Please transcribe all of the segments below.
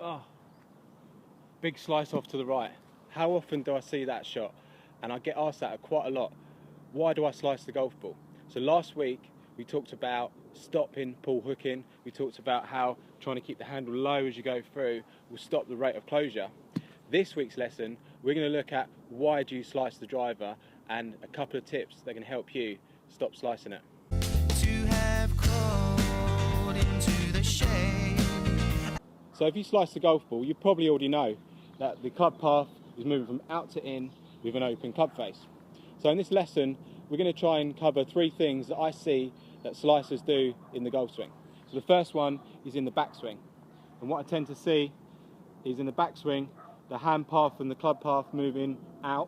Oh, big slice off to the right. How often do I see that shot? And I get asked that quite a lot. Why do I slice the golf ball? So last week we talked about stopping pull hooking. We talked about how trying to keep the handle low as you go through will stop the rate of closure. This week's lesson, we're going to look at why do you slice the driver and a couple of tips that can help you stop slicing it. So if you slice the golf ball, you probably already know that the club path is moving from out to in with an open club face. So in this lesson, we're going to try and cover 3 things that I see that slicers do in the golf swing. So the first one is in the backswing. And what I tend to see is in the backswing, the hand path and the club path moving out,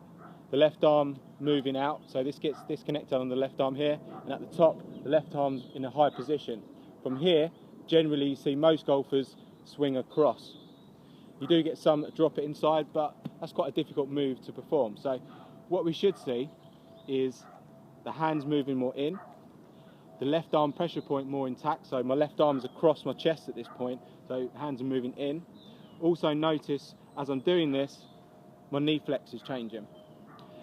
the left arm moving out. So this gets disconnected on the left arm here, and at the top, the left arm's in a high position. From here, generally you see most golfers swing across. You do get some that drop it inside, but that's quite a difficult move to perform. So what we should see is the hands moving more in, the left arm pressure point more intact, so my left arm's across my chest at this point, so hands are moving in. Also notice as I'm doing this, my knee flex is changing.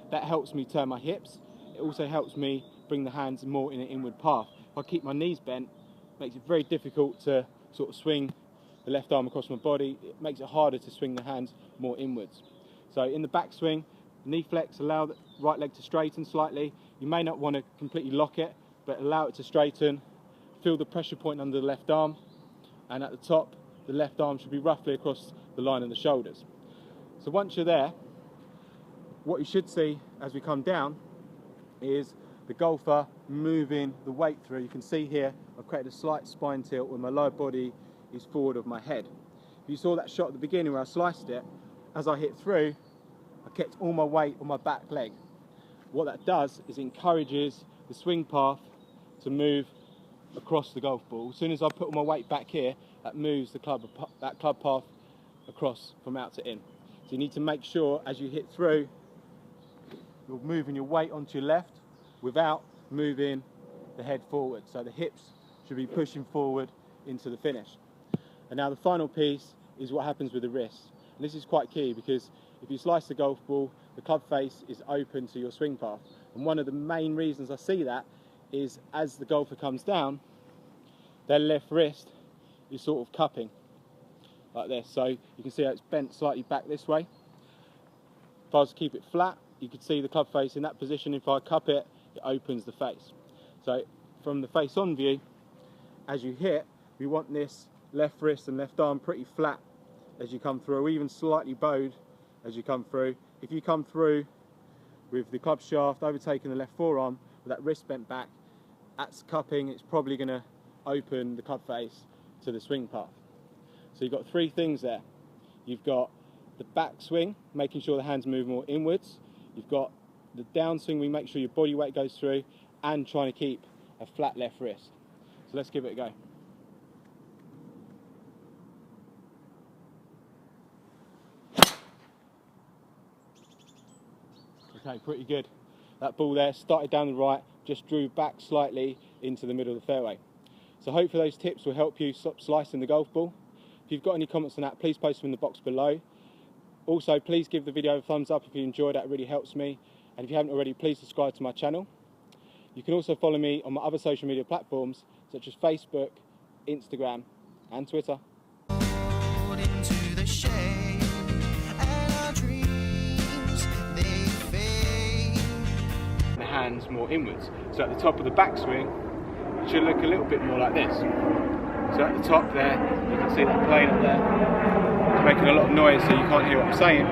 That helps me turn my hips. It also helps me bring the hands more in an inward path. If I keep my knees bent, it makes it very difficult to sort of swing the left arm across my body. It makes it harder to swing the hands more inwards. So in the backswing, knee flex, allow the right leg to straighten slightly. You may not want to completely lock it, but allow it to straighten. Feel the pressure point under the left arm, and at the top, the left arm should be roughly across the line of the shoulders. So once you're there, what you should see as we come down is the golfer moving the weight through. You can see here I've created a slight spine tilt where my lower body is forward of my head. If you saw that shot at the beginning where I sliced it, as I hit through, I kept all my weight on my back leg. What that does is encourages the swing path to move across the golf ball. As soon as I put all my weight back here, that moves the club path across from out to in. So you need to make sure as you hit through, you're moving your weight onto your left without moving the head forward. So the hips should be pushing forward into the finish. And now the final piece is what happens with the wrist. And this is quite key because if you slice the golf ball, the club face is open to your swing path. And one of the main reasons I see that is as the golfer comes down, their left wrist is sort of cupping like this. So you can see how it's bent slightly back this way. If I was to keep it flat, you could see the club face in that position. If I cup it, it opens the face. So from the face on view, as you hit, we want this left wrist and left arm pretty flat as you come through, or even slightly bowed as you come through. If you come through with the club shaft overtaking the left forearm with that wrist bent back, that's cupping. It's probably going to open the club face to the swing path. So you've got 3 things there. You've got the backswing, making sure the hands move more inwards. You've got the downswing, we make sure your body weight goes through, and trying to keep a flat left wrist. So let's give it a go. Okay, pretty good. That ball there started down the right, just drew back slightly into the middle of the fairway. So hopefully those tips will help you stop slicing the golf ball. If you've got any comments on that, please post them in the box below. Also, please give the video a thumbs up if you enjoyed it, it really helps me. And if you haven't already, please subscribe to my channel. You can also follow me on my other social media platforms such as Facebook, Instagram and Twitter. The hands more inwards. So at the top of the backswing, it should look a little bit more like this. So at the top there, you can see that plane up there. It's making a lot of noise so you can't hear what I'm saying.